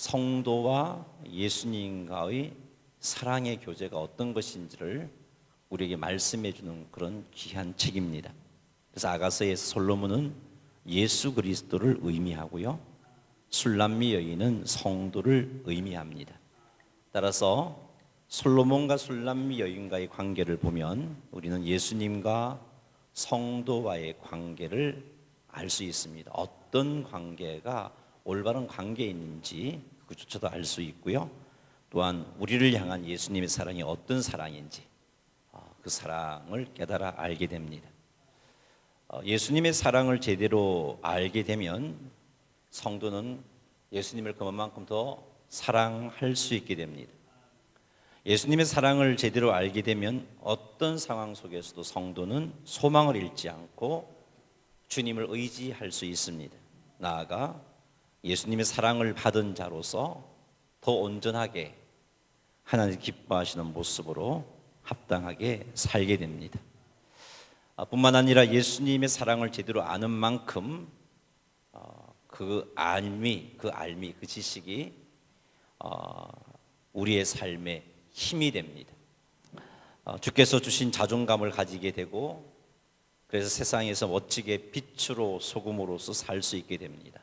성도와 예수님과의 사랑의 교제가 어떤 것인지를 우리에게 말씀해 주는 그런 귀한 책입니다. 그래서 아가서에서 솔로몬은 예수 그리스도를 의미하고요, 술람미 여인은 성도를 의미합니다. 따라서 솔로몬과 술람미 여인과의 관계를 보면 우리는 예수님과 성도와의 관계를 알 수 있습니다. 어떤 관계가 올바른 관계인지 그조차도 알 수 있고요, 또한 우리를 향한 예수님의 사랑이 어떤 사랑인지 그 사랑을 깨달아 알게 됩니다. 예수님의 사랑을 제대로 알게 되면 성도는 예수님을 그만큼 더 사랑할 수 있게 됩니다. 예수님의 사랑을 제대로 알게 되면 어떤 상황 속에서도 성도는 소망을 잃지 않고 주님을 의지할 수 있습니다. 나아가 예수님의 사랑을 받은 자로서 더 온전하게 하나님 기뻐하시는 모습으로 합당하게 살게 됩니다. 뿐만 아니라 예수님의 사랑을 제대로 아는 만큼 그 알미, 그 지식이 우리의 삶에 힘이 됩니다. 주께서 주신 자존감을 가지게 되고, 그래서 세상에서 멋지게 빛으로 소금으로서 살 수 있게 됩니다.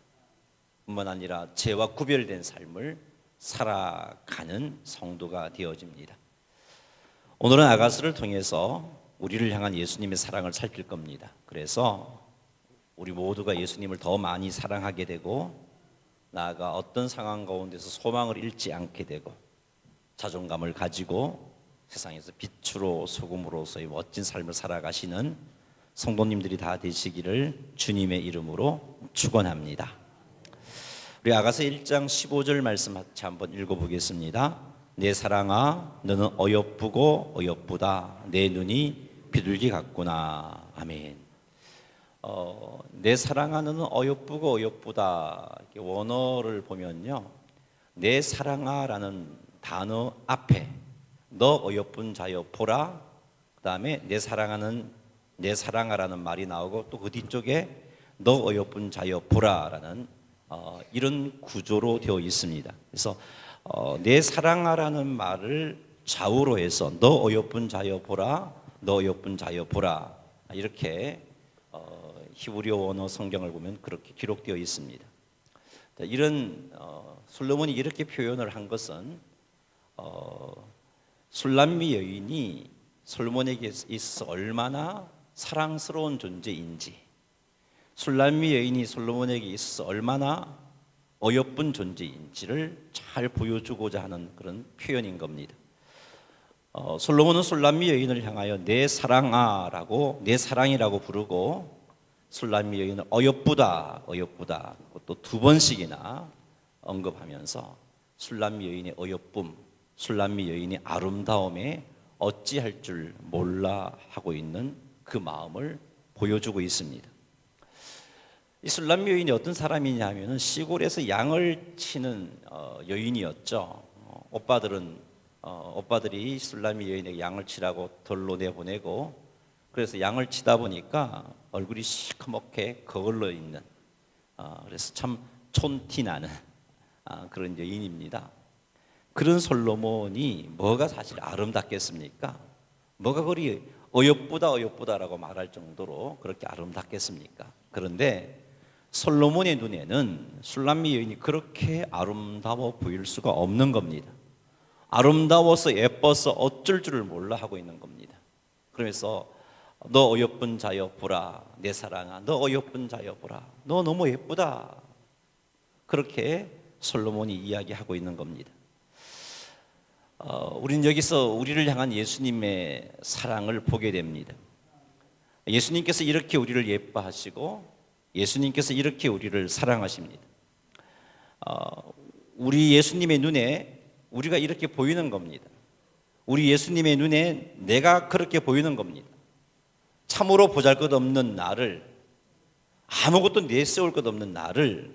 뿐만 아니라 죄와 구별된 삶을 살아가는 성도가 되어집니다. 오늘은 아가서를 통해서 우리를 향한 예수님의 사랑을 살필 겁니다. 그래서 우리 모두가 예수님을 더 많이 사랑하게 되고, 나아가 어떤 상황 가운데서 소망을 잃지 않게 되고, 자존감을 가지고 세상에서 빛으로 소금으로서의 멋진 삶을 살아가시는 성도님들이 다 되시기를 주님의 이름으로 축원합니다. 우리 아가서 1장 15절 말씀 같이 한번 읽어보겠습니다. 내 사랑아, 너는 어여쁘고 어여쁘다. 내 눈이 비둘기 같구나. 아멘. 내 사랑아, 너는 어여쁘고 어여쁘다. 이렇게 원어를 보면요, 내 사랑아라는 단어 앞에 너 어여쁜 자여 보라, 그 다음에 내 사랑아라는 말이 나오고, 또 그 뒤쪽에 너 어여쁜 자여 보라라는 이런 구조로 되어 있습니다. 그래서 내 사랑아라는 말을 좌우로 해서 너 어여쁜 자여 보라, 너 어여쁜 자여 보라, 이렇게 히브리어 원어 성경을 보면 그렇게 기록되어 있습니다. 이런 솔로몬이 이렇게 표현을 한 것은 술람미 여인이 솔로몬에게 있어서 얼마나 사랑스러운 존재인지, 술람미 여인이 솔로몬에게 있어서 얼마나 어여쁜 존재인지를 잘 보여주고자 하는 그런 표현인 겁니다. 솔로몬은 술람미 여인을 향하여 내 사랑아라고, 내 사랑이라고 부르고, 술람미 여인을 어여쁘다 또 두 번씩이나 언급하면서 술람미 여인의 어여쁨, 술람미 여인의 아름다움에 어찌할 줄 몰라 하고 있는 그 마음을 보여주고 있습니다. 이 술람미 여인이 어떤 사람이냐 하면은 시골에서 양을 치는 여인이었죠. 오빠들이 술람미 여인에게 양을 치라고 덜로 내보내고, 그래서 양을 치다 보니까 얼굴이 시커멓게 거울러 있는, 그래서 참 촌티 나는 그런 여인입니다. 그런 솔로몬이 뭐가 사실 아름답겠습니까? 뭐가 그리 어여쁘다라고 말할 정도로 그렇게 아름답겠습니까? 그런데 솔로몬의 눈에는 술람미 여인이 그렇게 아름다워 보일 수가 없는 겁니다. 아름다워서 예뻐서 어쩔 줄을 몰라 하고 있는 겁니다. 그러면서 너 어여쁜 자여 보라, 내 사랑아, 너 어여쁜 자여 보라, 너 너무 예쁘다, 그렇게 솔로몬이 이야기하고 있는 겁니다. 우리는 여기서 우리를 향한 예수님의 사랑을 보게 됩니다. 예수님께서 이렇게 우리를 예뻐하시고, 예수님께서 이렇게 우리를 사랑하십니다. 우리 예수님의 눈에 우리가 이렇게 보이는 겁니다. 우리 예수님의 눈에 내가 그렇게 보이는 겁니다. 참으로 보잘것없는 나를, 아무것도 내세울 것 없는 나를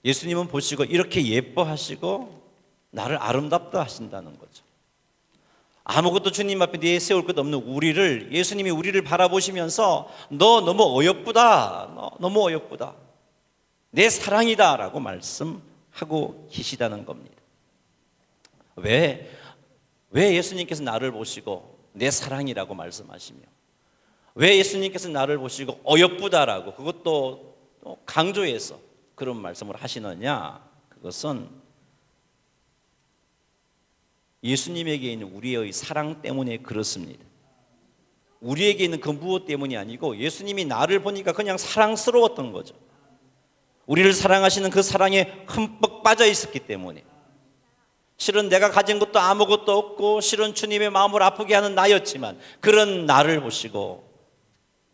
예수님은 보시고 이렇게 예뻐하시고 나를 아름답다 하신다는 거죠. 아무것도 주님 앞에 내세울 것 없는 우리를, 예수님이 우리를 바라보시면서 너 너무 어여쁘다, 너 너무 어여쁘다, 내 사랑이다 라고 말씀하시는 하고 계시다는 겁니다. 왜 예수님께서 나를 보시고 내 사랑이라고 말씀하시며, 왜 예수님께서 나를 보시고 어여쁘다라고, 그것도 강조해서 그런 말씀을 하시느냐? 그것은 예수님에게 있는 우리의 사랑 때문에 그렇습니다. 우리에게 있는 그 무엇 때문이 아니고 예수님이 나를 보니까 그냥 사랑스러웠던 거죠. 우리를 사랑하시는 그 사랑에 흠뻑 빠져 있었기 때문에. 실은 내가 가진 것도 아무것도 없고 실은 주님의 마음을 아프게 하는 나였지만 그런 나를 보시고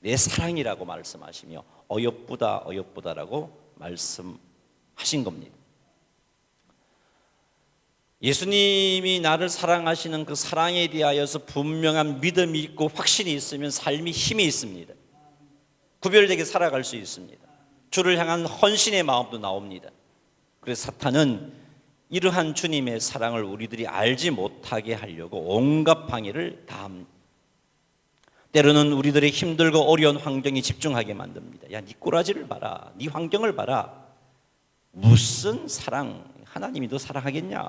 내 사랑이라고 말씀하시며 어여쁘다라고 말씀하신 겁니다. 예수님이 나를 사랑하시는 그 사랑에 대하여서 분명한 믿음이 있고 확신이 있으면 삶이 힘이 있습니다. 구별되게 살아갈 수 있습니다. 주를 향한 헌신의 마음도 나옵니다. 그래서 사탄은 이러한 주님의 사랑을 우리들이 알지 못하게 하려고 온갖 방해를 다 합니다. 때로는 우리들의 힘들고 어려운 환경에 집중하게 만듭니다. 야, 네 꼬라지를 봐라, 네 환경을 봐라. 무슨 사랑, 하나님이 너 사랑하겠냐?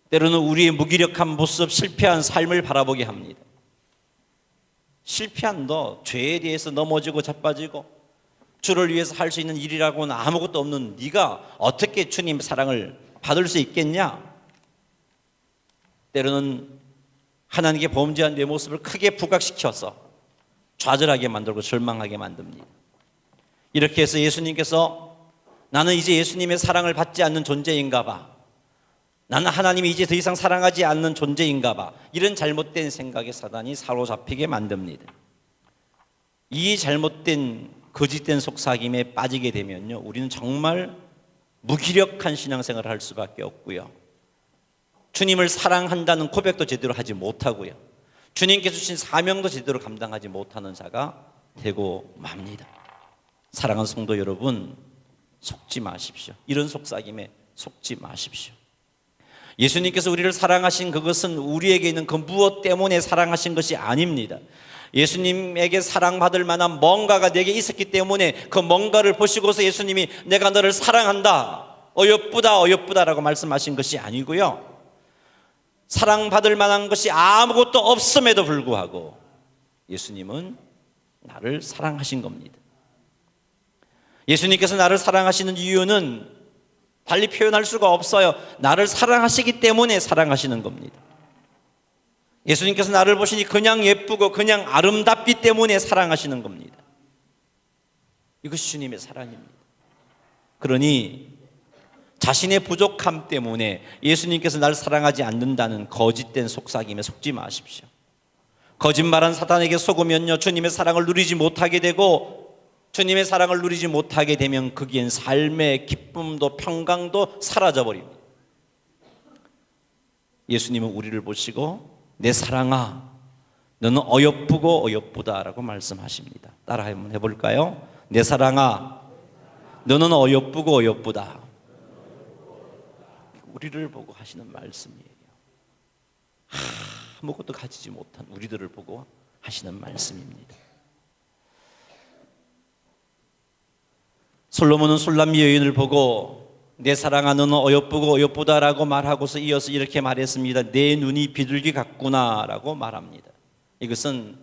때로는 우리의 무기력한 모습, 실패한 삶을 바라보게 합니다. 실패한 너, 죄에 대해서 넘어지고 자빠지고 주를 위해서 할 수 있는 일이라고는 아무것도 없는 네가 어떻게 주님 사랑을 받을 수 있겠냐? 때로는 하나님께 범죄한 내 모습을 크게 부각시켜서 좌절하게 만들고 절망하게 만듭니다. 이렇게 해서 예수님께서 나는 이제 예수님의 사랑을 받지 않는 존재인가 봐, 나는 하나님이 이제 더 이상 사랑하지 않는 존재인가 봐, 이런 잘못된 생각에 사단이 사로잡히게 만듭니다. 이 잘못된 거짓된 속삭임에 빠지게 되면요, 우리는 정말 무기력한 신앙생활을 할 수밖에 없고요, 주님을 사랑한다는 고백도 제대로 하지 못하고요, 주님께서 주신 사명도 제대로 감당하지 못하는 자가 되고 맙니다. 사랑하는 성도 여러분, 속지 마십시오. 이런 속삭임에 속지 마십시오. 예수님께서 우리를 사랑하신 그것은 우리에게 있는 그 무엇 때문에 사랑하신 것이 아닙니다. 예수님에게 사랑받을 만한 뭔가가 내게 있었기 때문에 그 뭔가를 보시고서 예수님이 내가 너를 사랑한다, 어여쁘다라고 말씀하신 것이 아니고요, 사랑받을 만한 것이 아무것도 없음에도 불구하고 예수님은 나를 사랑하신 겁니다. 예수님께서 나를 사랑하시는 이유는 달리 표현할 수가 없어요. 나를 사랑하시기 때문에 사랑하시는 겁니다. 예수님께서 나를 보시니 그냥 예쁘고 그냥 아름답기 때문에 사랑하시는 겁니다. 이것이 주님의 사랑입니다. 그러니 자신의 부족함 때문에 예수님께서 나를 사랑하지 않는다는 거짓된 속삭임에 속지 마십시오. 거짓말한 사탄에게 속으면요, 주님의 사랑을 누리지 못하게 되고, 주님의 사랑을 누리지 못하게 되면 거기엔 삶의 기쁨도 평강도 사라져버립니다. 예수님은 우리를 보시고 내 사랑아, 너는 어여쁘고 어여쁘다라고 말씀하십니다. 따라 한번 해볼까요? 내 사랑아, 너는 어여쁘고 어여쁘다. 우리를 보고 하시는 말씀이에요. 아무것도 가지지 못한 우리들을 보고 하시는 말씀입니다. 솔로몬은 술람미 여인을 보고 내 사랑아 너는 어여쁘고 어여쁘다라고 말하고서 이어서 이렇게 말했습니다. 내 눈이 비둘기 같구나 라고 말합니다. 이것은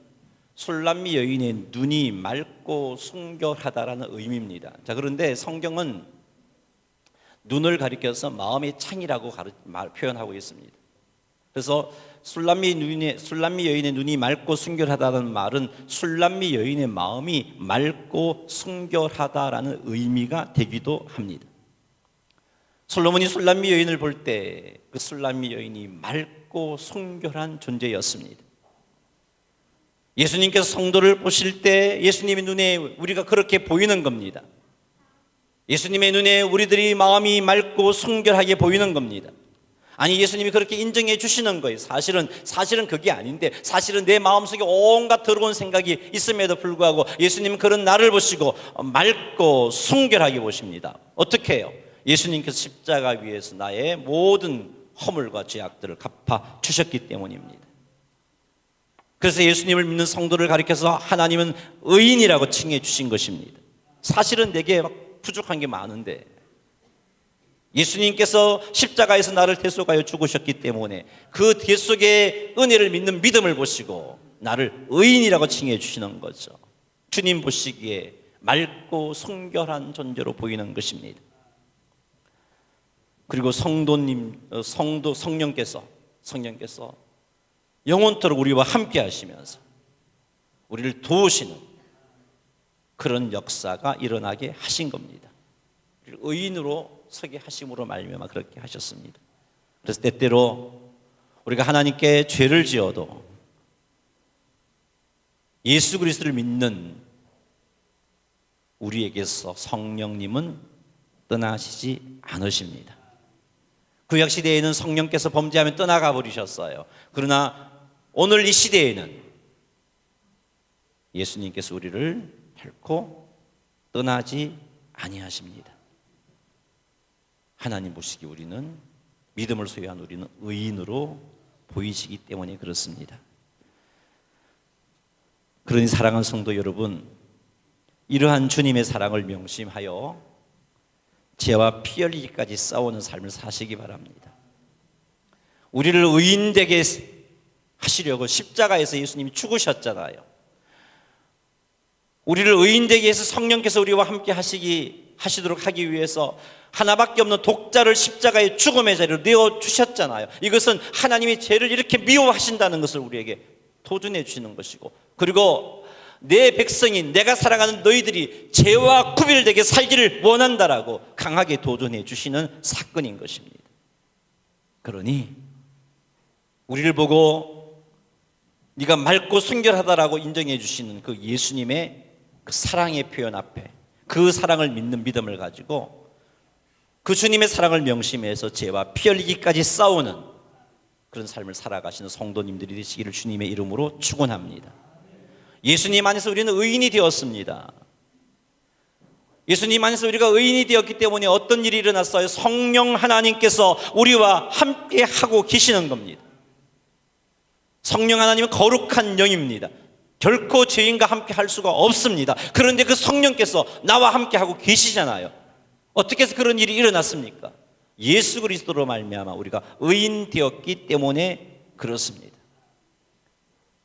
술람미 여인의 눈이 맑고 순결하다라는 의미입니다. 자, 그런데 성경은 눈을 가리켜서 마음의 창이라고 표현하고 있습니다. 그래서 술람미 여인의 눈이 맑고 순결하다는 말은 술람미 여인의 마음이 맑고 순결하다라는 의미가 되기도 합니다. 솔로몬이 술람미 여인을 볼 때 그 술람미 여인이 맑고 순결한 존재였습니다. 예수님께서 성도를 보실 때 예수님의 눈에 우리가 그렇게 보이는 겁니다. 예수님의 눈에 우리들이 마음이 맑고 순결하게 보이는 겁니다. 아니, 예수님이 그렇게 인정해 주시는 거예요. 사실은 그게 아닌데, 사실은 내 마음속에 온갖 더러운 생각이 있음에도 불구하고 예수님은 그런 나를 보시고 맑고 순결하게 보십니다. 어떻게 해요? 예수님께서 십자가 위에서 나의 모든 허물과 죄악들을 갚아 주셨기 때문입니다. 그래서 예수님을 믿는 성도를 가리켜서 하나님은 의인이라고 칭해 주신 것입니다. 사실은 내게 부족한 게 많은데 예수님께서 십자가에서 나를 대속하여 죽으셨기 때문에 그 대속의 은혜를 믿는 믿음을 보시고 나를 의인이라고 칭해 주시는 거죠. 주님 보시기에 맑고 순결한 존재로 보이는 것입니다. 그리고 성령께서 영원토록 우리와 함께 하시면서 우리를 도우시는 그런 역사가 일어나게 하신 겁니다. 의인으로 서게 하심으로 말미암아 그렇게 하셨습니다. 그래서 때때로 우리가 하나님께 죄를 지어도 예수 그리스도를 믿는 우리에게서 성령님은 떠나시지 않으십니다. 구약 시대에는 성령께서 범죄하면 떠나가 버리셨어요. 그러나 오늘 이 시대에는 예수님께서 우리를 결코 떠나지 아니하십니다. 하나님 보시기 우리는 믿음을 소유한 우리는 의인으로 보이시기 때문에 그렇습니다. 그러니 사랑하는 성도 여러분, 이러한 주님의 사랑을 명심하여 죄와 피 흘리기까지 싸우는 삶을 사시기 바랍니다. 우리를 의인되게 하시려고 십자가에서 예수님이 죽으셨잖아요. 우리를 의인되게 해서 성령께서 우리와 함께 하시도록 하기 위해서 하나밖에 없는 독자를 십자가의 죽음의 자리로 내어주셨잖아요. 이것은 하나님이 죄를 이렇게 미워하신다는 것을 우리에게 도전해 주시는 것이고, 그리고 내 백성이 내가 사랑하는 너희들이 죄와 구별되게 살기를 원한다라고 강하게 도전해 주시는 사건인 것입니다. 그러니 우리를 보고 네가 맑고 순결하다라고 인정해 주시는 그 예수님의 그 사랑의 표현 앞에 그 사랑을 믿는 믿음을 가지고 그 주님의 사랑을 명심해서 죄와 피 흘리기까지 싸우는 그런 삶을 살아가시는 성도님들이 되시기를 주님의 이름으로 축원합니다. 예수님 안에서 우리는 의인이 되었습니다. 예수님 안에서 우리가 의인이 되었기 때문에 어떤 일이 일어났어요? 성령 하나님께서 우리와 함께 하고 계시는 겁니다. 성령 하나님은 거룩한 영입니다. 결코 죄인과 함께 할 수가 없습니다. 그런데 그 성령께서 나와 함께 하고 계시잖아요. 어떻게 해서 그런 일이 일어났습니까? 예수 그리스도로 말미암아 우리가 의인 되었기 때문에 그렇습니다.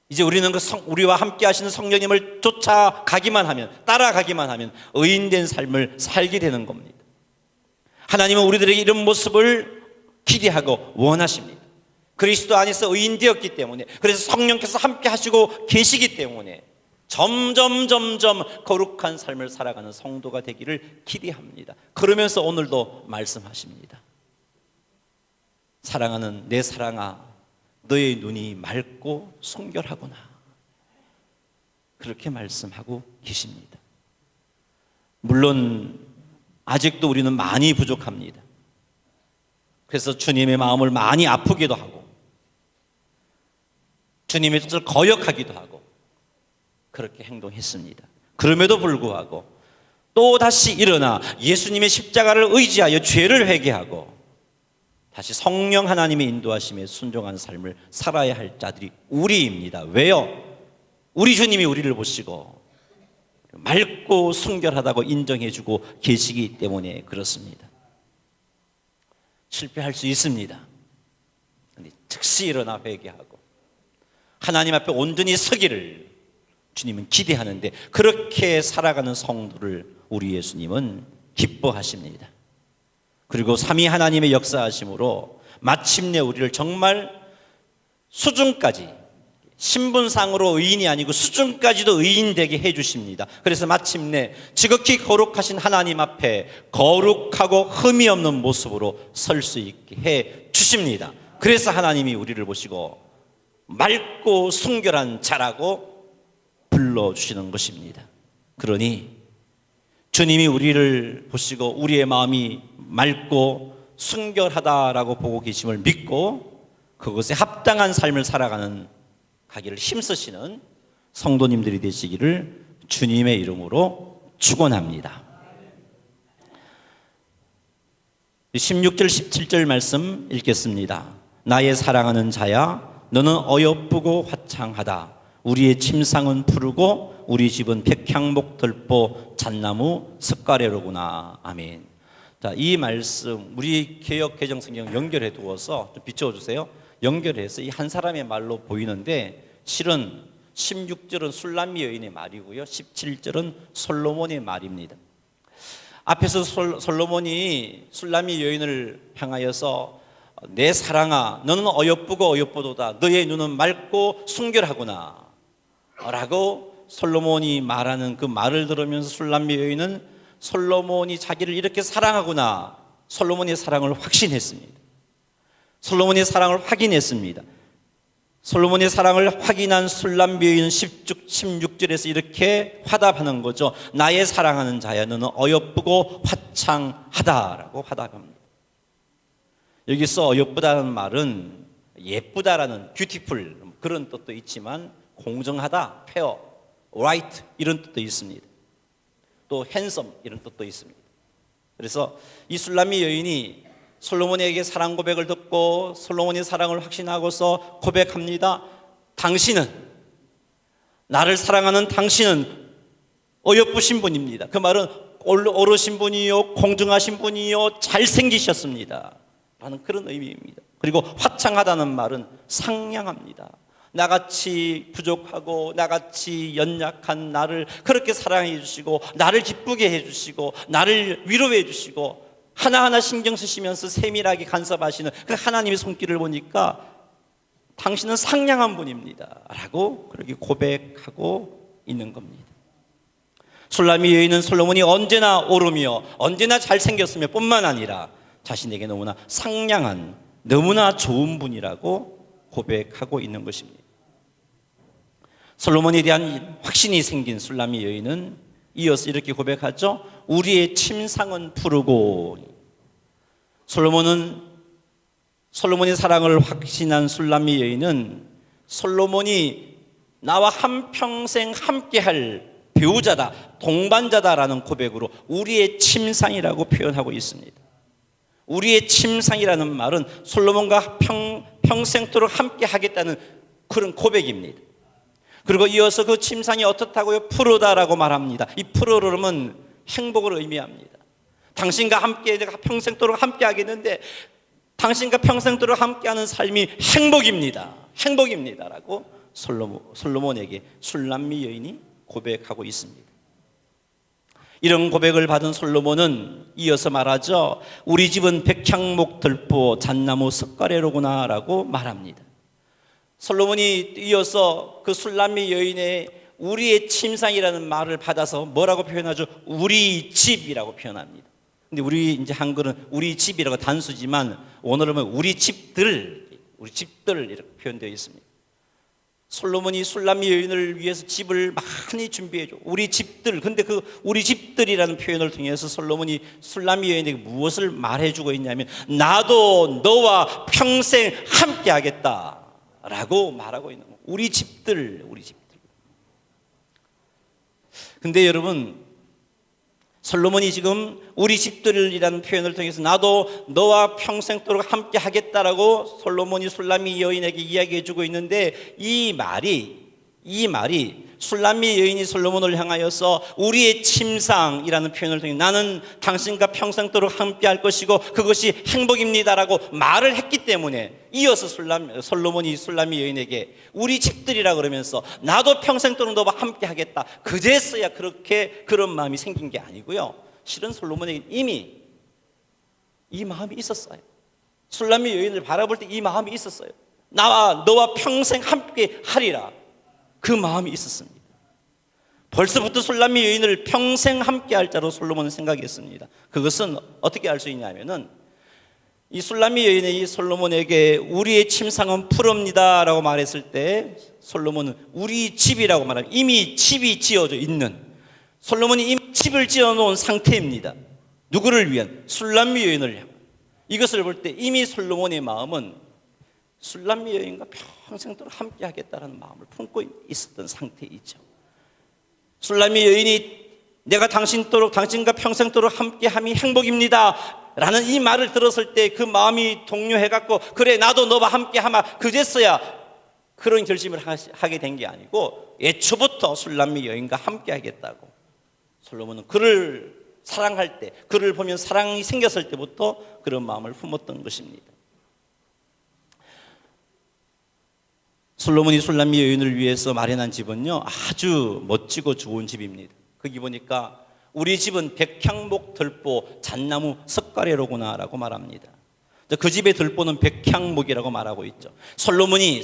이제 우리는 우리와 함께 하시는 성령님을 쫓아가기만 하면, 따라가기만 하면 의인된 삶을 살게 되는 겁니다. 하나님은 우리들에게 이런 모습을 기대하고 원하십니다. 그리스도 안에서 의인 되었기 때문에, 그래서 성령께서 함께 하시고 계시기 때문에 점점 거룩한 삶을 살아가는 성도가 되기를 기대합니다. 그러면서 오늘도 말씀하십니다. 사랑하는 내 사랑아, 너의 눈이 맑고 순결하구나. 그렇게 말씀하고 계십니다. 물론 아직도 우리는 많이 부족합니다. 그래서 주님의 마음을 많이 아프기도 하고 주님의 뜻을 거역하기도 하고 그렇게 행동했습니다. 그럼에도 불구하고 또 다시 일어나 예수님의 십자가를 의지하여 죄를 회개하고 다시 성령 하나님의 인도하심에 순종하는 삶을 살아야 할 자들이 우리입니다. 왜요? 우리 주님이 우리를 보시고 맑고 순결하다고 인정해주고 계시기 때문에 그렇습니다. 실패할 수 있습니다. 그런데 즉시 일어나 회개하고 하나님 앞에 온전히 서기를 주님은 기대하는데, 그렇게 살아가는 성도를 우리 예수님은 기뻐하십니다. 그리고 삼위 하나님의 역사하심으로 마침내 우리를 정말 수준까지, 신분상으로 의인이 아니고 수준까지도 의인되게 해주십니다. 그래서 마침내 지극히 거룩하신 하나님 앞에 거룩하고 흠이 없는 모습으로 설 수 있게 해 주십니다. 그래서 하나님이 우리를 보시고 맑고 순결한 자라고 불러주시는 것입니다. 그러니 주님이 우리를 보시고 우리의 마음이 맑고 순결하다라고 보고 계심을 믿고 그것에 합당한 삶을 살아가는 가기를 힘쓰시는 성도님들이 되시기를 주님의 이름으로 축원합니다. 16절 17절 말씀 읽겠습니다. 나의 사랑하는 자야, 너는 어여쁘고 화창하다. 우리의 침상은 푸르고 우리 집은 백향목 들보 잣나무 석 가래로구나. 아멘. 자, 이 말씀 우리 개역 개정 성경 연결해 두어서 좀 비춰 주세요. 연결해서 이 한 사람의 말로 보이는데 실은 16절은 술람미 여인의 말이고요, 17절은 솔로몬의 말입니다. 앞에서 솔로몬이 술람미 여인을 향하여서 내 사랑아, 너는 어여쁘고 어여쁘도다. 너의 눈은 맑고 순결하구나 라고 솔로몬이 말하는 그 말을 들으면서 술람미 여인은 솔로몬이 자기를 이렇게 사랑하구나, 솔로몬의 사랑을 확신했습니다. 솔로몬의 사랑을 확인했습니다. 솔로몬의 사랑을 확인한 술람미 여인은 16절에서 이렇게 화답하는 거죠. 나의 사랑하는 자야, 너는 어여쁘고 화창하다라고 화답합니다. 여기서 어여쁘다는 말은 예쁘다라는 뷰티풀 그런 뜻도 있지만 공정하다, 페어, 라이트 이런 뜻도 있습니다. 또 핸섬 이런 뜻도 있습니다. 그래서 이 술람미 여인이 솔로몬에게 사랑 고백을 듣고 솔로몬의 사랑을 확신하고서 고백합니다. 당신은, 나를 사랑하는 당신은 어여쁘신 분입니다. 그 말은 오르신 분이요, 공정하신 분이요, 잘생기셨습니다 라는 그런 의미입니다. 그리고 화창하다는 말은 상냥합니다. 나같이 부족하고 나같이 연약한 나를 그렇게 사랑해 주시고 나를 기쁘게 해 주시고 나를 위로해 주시고 하나하나 신경 쓰시면서 세밀하게 간섭하시는 그 하나님의 손길을 보니까 당신은 상냥한 분입니다 라고 그렇게 고백하고 있는 겁니다. 술람미 여인은 솔로몬이 언제나 오르며 언제나 잘생겼으며 뿐만 아니라 자신에게 너무나 상냥한, 너무나 좋은 분이라고 고백하고 있는 것입니다. 솔로몬에 대한 확신이 생긴 술람미 여인은 이어서 이렇게 고백하죠. 우리의 침상은 푸르고. 솔로몬의 사랑을 확신한 술람미 여인은 솔로몬이 나와 한평생 함께할 배우자다, 동반자다라는 고백으로 우리의 침상이라고 표현하고 있습니다. 우리의 침상이라는 말은 솔로몬과 평생토록 함께 하겠다는 그런 고백입니다. 그리고 이어서 그 침상이 어떻다고요? 푸르다라고 말합니다. 이 푸르름은 행복을 의미합니다. 당신과 함께 내가 평생토록 함께 하겠는데 당신과 평생토록 함께하는 삶이 행복입니다. 행복입니다라고 솔로몬에게 술람미 여인이 고백하고 있습니다. 이런 고백을 받은 솔로몬은 이어서 말하죠. 우리 집은 백향목 들보 잣나무 석가래로구나 라고 말합니다. 솔로몬이 이어서 그 술람미 여인의 우리의 침상이라는 말을 받아서 뭐라고 표현하죠? 우리 집이라고 표현합니다. 근데 우리 이제 한글은 우리 집이라고 단수지만 원어로는 우리 집들 이렇게 표현되어 있습니다. 솔로몬이 술람미 여인을 위해서 집을 많이 준비해줘. 우리 집들. 근데 그 우리 집들이라는 표현을 통해서 솔로몬이 술람미 여인에게 무엇을 말해주고 있냐면 나도 너와 평생 함께 하겠다 라고 말하고 있는 거예요. 우리 집들. 근데 여러분, 솔로몬이 지금 우리 집들이라는 표현을 통해서 나도 너와 평생토록 함께 하겠다라고 솔로몬이 술람미 여인에게 이야기해 주고 있는데 이 말이 술람미 여인이 솔로몬을 향하여서 우리의 침상이라는 표현을 통해 나는 당신과 평생토록 함께 할 것이고 그것이 행복입니다라고 말을 했기 때문에 이어서 솔로몬이 술람미 여인에게 우리 집들이라 그러면서 나도 평생토록 너와 함께 하겠다. 그제서야 그런 마음이 생긴 게 아니고요. 실은 솔로몬에게 이미 이 마음이 있었어요. 술람미 여인을 바라볼 때 이 마음이 있었어요. 너와 평생 함께 하리라. 그 마음이 있었습니다. 벌써부터 술람미 여인을 평생 함께 할 자로 솔로몬은 생각했습니다. 그것은 어떻게 알 수 있냐면은 이 술람미 여인이 솔로몬에게 우리의 침상은 푸릅니다 라고 말했을 때 솔로몬은 우리 집이라고 말하면 이미 집이 지어져 있는, 솔로몬이 이미 집을 지어놓은 상태입니다. 누구를 위한? 술람미 여인을 향한. 이것을 볼 때 이미 솔로몬의 마음은 술람미 여인과 평생도록 함께 하겠다는 마음을 품고 있었던 상태이죠. 술람미 여인이 내가 당신과 평생도록 함께함이 행복입니다 라는 이 말을 들었을 때 그 마음이 동요해갖고 그래 나도 너와 함께하마, 그제서야 그런 결심을 하게 된 게 아니고 애초부터 술람미 여인과 함께 하겠다고 솔로몬은 그를 사랑할 때, 그를 보면 사랑이 생겼을 때부터 그런 마음을 품었던 것입니다. 솔로몬이 술람미 여인을 위해서 마련한 집은요, 아주 멋지고 좋은 집입니다. 거기 보니까 우리 집은 백향목 들보 잣나무 석가래로구나 라고 말합니다. 그 집의 들보는 백향목이라고 말하고 있죠. 솔로몬이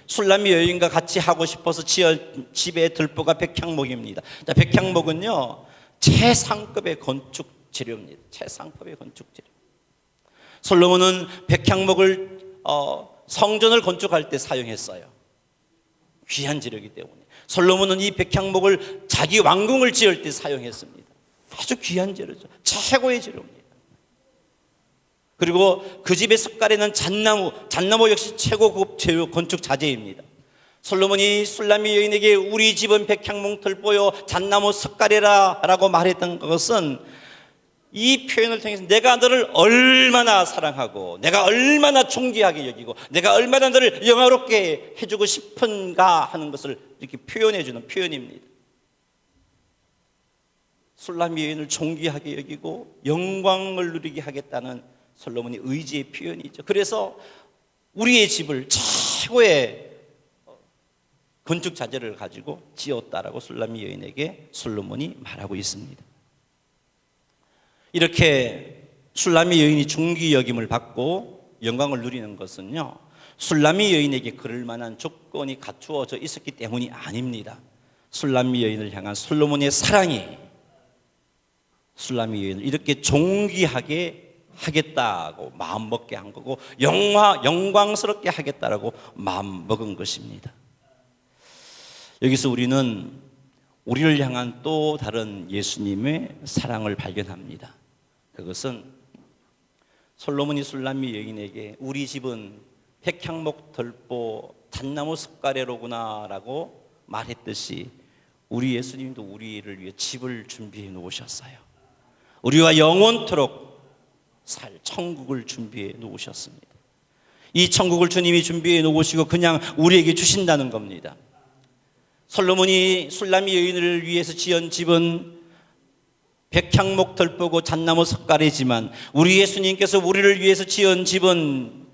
술람미 여인과 같이 하고 싶어서 지은 집의 들보가 백향목입니다. 백향목은요, 최상급의 건축 재료입니다. 최상급의 건축 재료. 솔로몬은 백향목을 성전을 건축할 때 사용했어요. 귀한 재료이기 때문에. 솔로몬은 이 백향목을 자기 왕궁을 지을 때 사용했습니다. 아주 귀한 재료죠. 최고의 재료입니다. 그리고 그 집의 석가래는 잣나무 역시 최고급 재료 건축 자재입니다. 솔로몬이 술람미 여인에게 우리 집은 백향목 들보요 잣나무 석가래라라고 말했던 것은 이 표현을 통해서 내가 너를 얼마나 사랑하고 내가 얼마나 존귀하게 여기고 내가 얼마나 너를 영화롭게 해주고 싶은가 하는 것을 이렇게 표현해 주는 표현입니다. 술람미 여인을 존귀하게 여기고 영광을 누리게 하겠다는 솔로몬의 의지의 표현이죠. 그래서 우리의 집을 최고의 건축 자재를 가지고 지었다라고 술람미 여인에게 솔로몬이 말하고 있습니다. 이렇게 술람미 여인이 존귀 여김을 받고 영광을 누리는 것은요, 술람미 여인에게 그럴 만한 조건이 갖추어져 있었기 때문이 아닙니다. 술람미 여인을 향한 솔로몬의 사랑이 술람미 여인을 이렇게 존귀하게 하겠다고 마음먹게 한 거고 영광스럽게 하겠다라고 마음먹은 것입니다. 여기서 우리는 우리를 향한 또 다른 예수님의 사랑을 발견합니다. 그것은 솔로몬이 술람미 여인에게 우리 집은 백향목 들보 잣나무 석가래로구나 라고 말했듯이 우리 예수님도 우리를 위해 집을 준비해 놓으셨어요. 우리와 영원토록 살 천국을 준비해 놓으셨습니다. 이 천국을 주님이 준비해 놓으시고 그냥 우리에게 주신다는 겁니다. 솔로몬이 술람미 여인을 위해서 지은 집은 백향목 들보고 잣나무 석가래지만 우리 예수님께서 우리를 위해서 지은 집은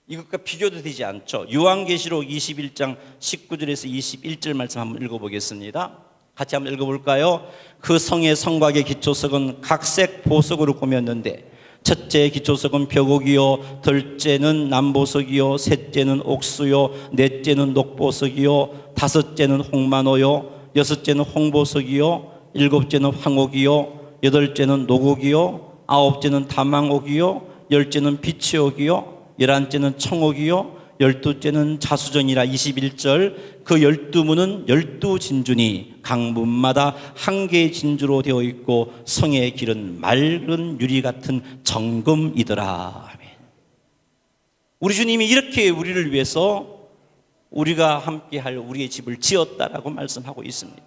이것과 비교도 되지 않죠. 요한계시록 21장 19절에서 21절 말씀 한번 읽어보겠습니다. 같이 한번 읽어볼까요? 그 성의 성곽의 기초석은 각색 보석으로 꾸몄는데 첫째 기초석은 벽옥이요, 둘째는 남보석이요, 셋째는 옥수요, 넷째는 녹보석이요, 다섯째는 홍만호요, 여섯째는 홍보석이요, 일곱째는 황옥이요, 여덟째는 노곡이요, 아홉째는 다망옥이요, 열째는 비치옥이요, 열한째는 청옥이요, 열두째는 자수정이라. 21절 그 12문은 12진주니 강문마다 한 개의 진주로 되어 있고 성의 길은 맑은 유리 같은 정금이더라. 아멘. 우리 주님이 이렇게 우리를 위해서 우리가 함께할 우리의 집을 지었다라고 말씀하고 있습니다.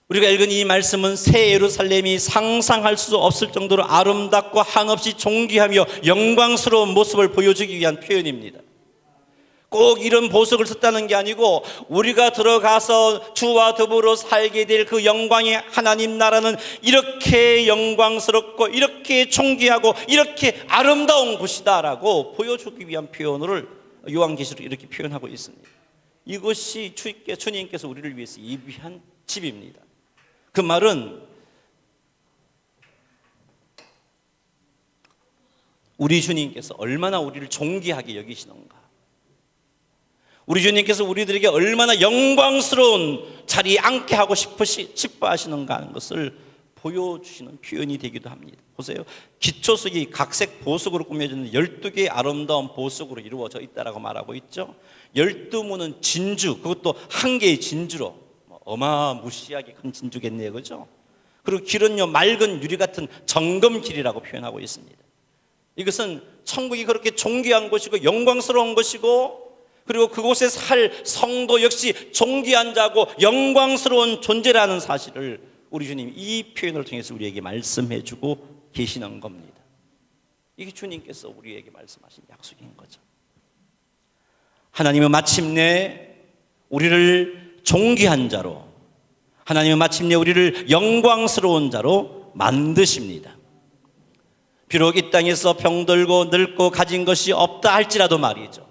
우리가 읽은 이 말씀은 새 예루살렘이 상상할 수 없을 정도로 아름답고 한없이 존귀하며 영광스러운 모습을 보여주기 위한 표현입니다. 꼭 이런 보석을 썼다는 게 아니고 우리가 들어가서 주와 더불어 살게 될 그 영광의 하나님 나라는 이렇게 영광스럽고 이렇게 존귀하고 이렇게 아름다운 곳이다라고 보여주기 위한 표현을 요한계시록 이렇게 표현하고 있습니다. 이것이 주님께서 우리를 위해서 예비한 집입니다. 그 말은 우리 주님께서 얼마나 우리를 존귀하게 여기시는가, 우리 주님께서 우리들에게 얼마나 영광스러운 자리에 앉게 하고 싶어 하시는가 하는 것을 보여주시는 표현이 되기도 합니다. 보세요. 기초석이 각색 보석으로 꾸며진 12개의 아름다운 보석으로 이루어져 있다라고 말하고 있죠. 12문은 진주, 그것도 한 개의 진주로 어마무시하게 큰 진주겠네요, 그죠? 그리고 길은요 맑은 유리 같은 정금길이라고 표현하고 있습니다. 이것은 천국이 그렇게 존귀한 곳이고 영광스러운 것이고, 그리고 그곳에 살 성도 역시 존귀한 자고 영광스러운 존재라는 사실을 우리 주님이 이 표현을 통해서 우리에게 말씀해주고 계시는 겁니다. 이게 주님께서 우리에게 말씀하신 약속인 거죠. 하나님은 마침내 우리를 존귀한 자로, 하나님은 마침내 우리를 영광스러운 자로 만드십니다. 비록 이 땅에서 병들고 늙고 가진 것이 없다 할지라도 말이죠.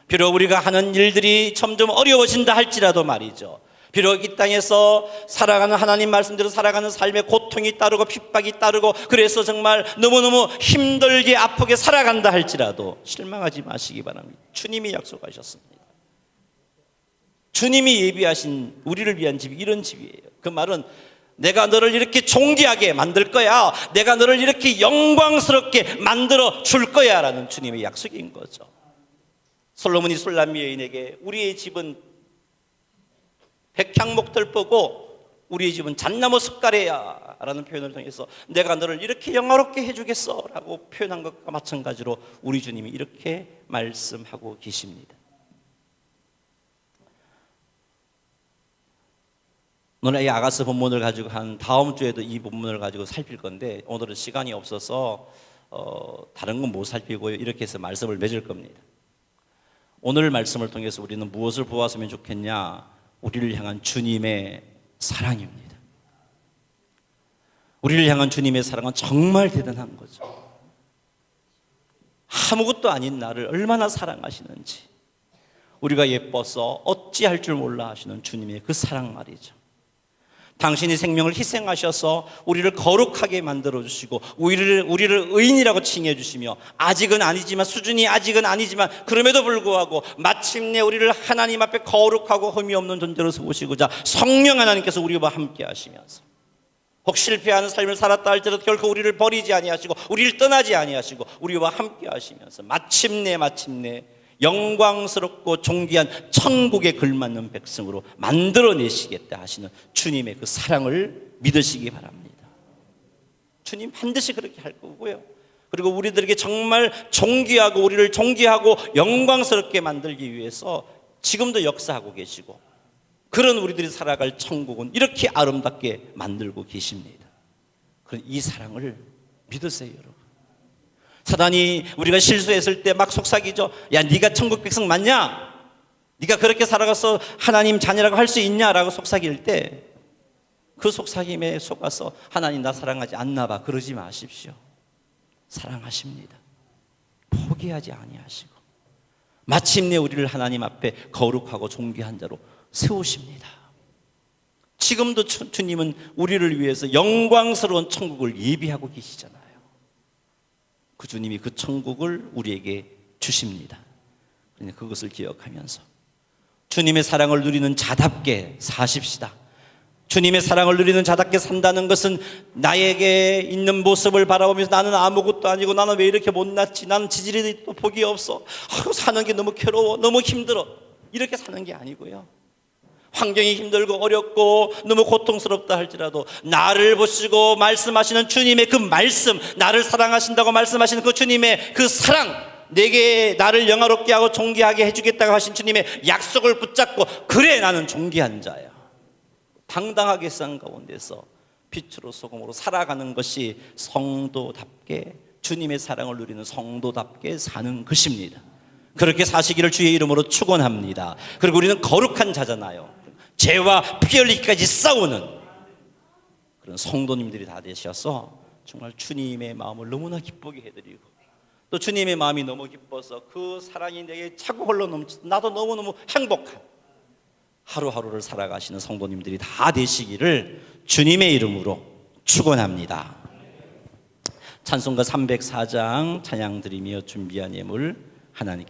비록 우리가 하는 일들이 점점 어려워진다 할지라도 말이죠. 비록 이 땅에서 살아가는 하나님 말씀대로 살아가는 삶에 고통이 따르고 핍박이 따르고 그래서 정말 너무너무 힘들게 아프게 살아간다 할지라도 실망하지 마시기 바랍니다. 주님이 약속하셨습니다. 주님이 예비하신 우리를 위한 집이 이런 집이에요. 그 말은 내가 너를 이렇게 존귀하게 만들 거야, 내가 너를 이렇게 영광스럽게 만들어 줄 거야 라는 주님의 약속인 거죠. 솔로몬이 술람 여인에게 우리의 집은 백향목들 보고 우리의 집은 잣나무 숲가래야 라는 표현을 통해서 내가 너를 이렇게 영화롭게 해주겠어 라고 표현한 것과 마찬가지로 우리 주님이 이렇게 말씀하고 계십니다. 오늘 이 아가서 본문을 가지고 한 다음 주에도 이 본문을 가지고 살필 건데 오늘은 시간이 없어서 다른 건 못 살피고요. 이렇게 해서 말씀을 맺을 겁니다. 오늘 말씀을 통해서 우리는 무엇을 보았으면 좋겠냐? 우리를 향한 주님의 사랑입니다. 우리를 향한 주님의 사랑은 정말 대단한 거죠. 아무것도 아닌 나를 얼마나 사랑하시는지, 우리가 예뻐서 어찌할 줄 몰라 하시는 주님의 그 사랑 말이죠. 당신이 생명을 희생하셔서 우리를 거룩하게 만들어주시고 우리를 의인이라고 칭해주시며 아직은 아니지만 수준이 아직은 아니지만 그럼에도 불구하고 마침내 우리를 하나님 앞에 거룩하고 흠이 없는 존재로 세우시고자 성령 하나님께서 우리와 함께 하시면서 혹 실패하는 삶을 살았다 할지라도 결코 우리를 버리지 아니하시고 우리를 떠나지 아니하시고 우리와 함께 하시면서 마침내 영광스럽고 존귀한 천국에 걸맞는 백성으로 만들어내시겠다 하시는 주님의 그 사랑을 믿으시기 바랍니다. 주님 반드시 그렇게 할 거고요. 그리고 우리들에게 정말 존귀하고 우리를 존귀하고 영광스럽게 만들기 위해서 지금도 역사하고 계시고 그런 우리들이 살아갈 천국은 이렇게 아름답게 만들고 계십니다. 그런 이 사랑을 믿으세요, 여러분. 사단이 우리가 실수했을 때 막 속삭이죠. 야, 네가 천국 백성 맞냐? 네가 그렇게 살아가서 하나님 자녀라고 할 수 있냐라고 속삭일 때 그 속삭임에 속아서 하나님 나 사랑하지 않나 봐 그러지 마십시오. 사랑하십니다. 포기하지 아니하시고 마침내 우리를 하나님 앞에 거룩하고 존귀한 자로 세우십니다. 지금도 주님은 우리를 위해서 영광스러운 천국을 예비하고 계시잖아요. 그 주님이 그 천국을 우리에게 주십니다. 그러니까 그것을 기억하면서 주님의 사랑을 누리는 자답게 사십시다. 주님의 사랑을 누리는 자답게 산다는 것은 나에게 있는 모습을 바라보면서 나는 아무것도 아니고 나는 왜 이렇게 못났지, 나는 지질이 또 복이 없어, 사는 게 너무 괴로워, 너무 힘들어, 이렇게 사는 게 아니고요. 환경이 힘들고 어렵고 너무 고통스럽다 할지라도 나를 보시고 말씀하시는 주님의 그 말씀, 나를 사랑하신다고 말씀하시는 그 주님의 그 사랑, 내게 나를 영화롭게 하고 존귀하게 해주겠다고 하신 주님의 약속을 붙잡고 그래 나는 존귀한 자야, 당당하게 산 가운데서 빛으로 소금으로 살아가는 것이 성도답게 주님의 사랑을 누리는 성도답게 사는 것입니다. 그렇게 사시기를 주의 이름으로 축원합니다. 그리고 우리는 거룩한 자잖아요. 죄와 피 흘리기까지 싸우는 그런 성도님들이 다 되셔서 정말 주님의 마음을 너무나 기쁘게 해드리고 또 주님의 마음이 너무 기뻐서 그 사랑이 내게 차고 흘러넘쳐 나도 너무너무 행복한 하루하루를 살아가시는 성도님들이 다 되시기를 주님의 이름으로 축원합니다. 찬송가 304장 찬양 드리며 준비한 예물 하나님께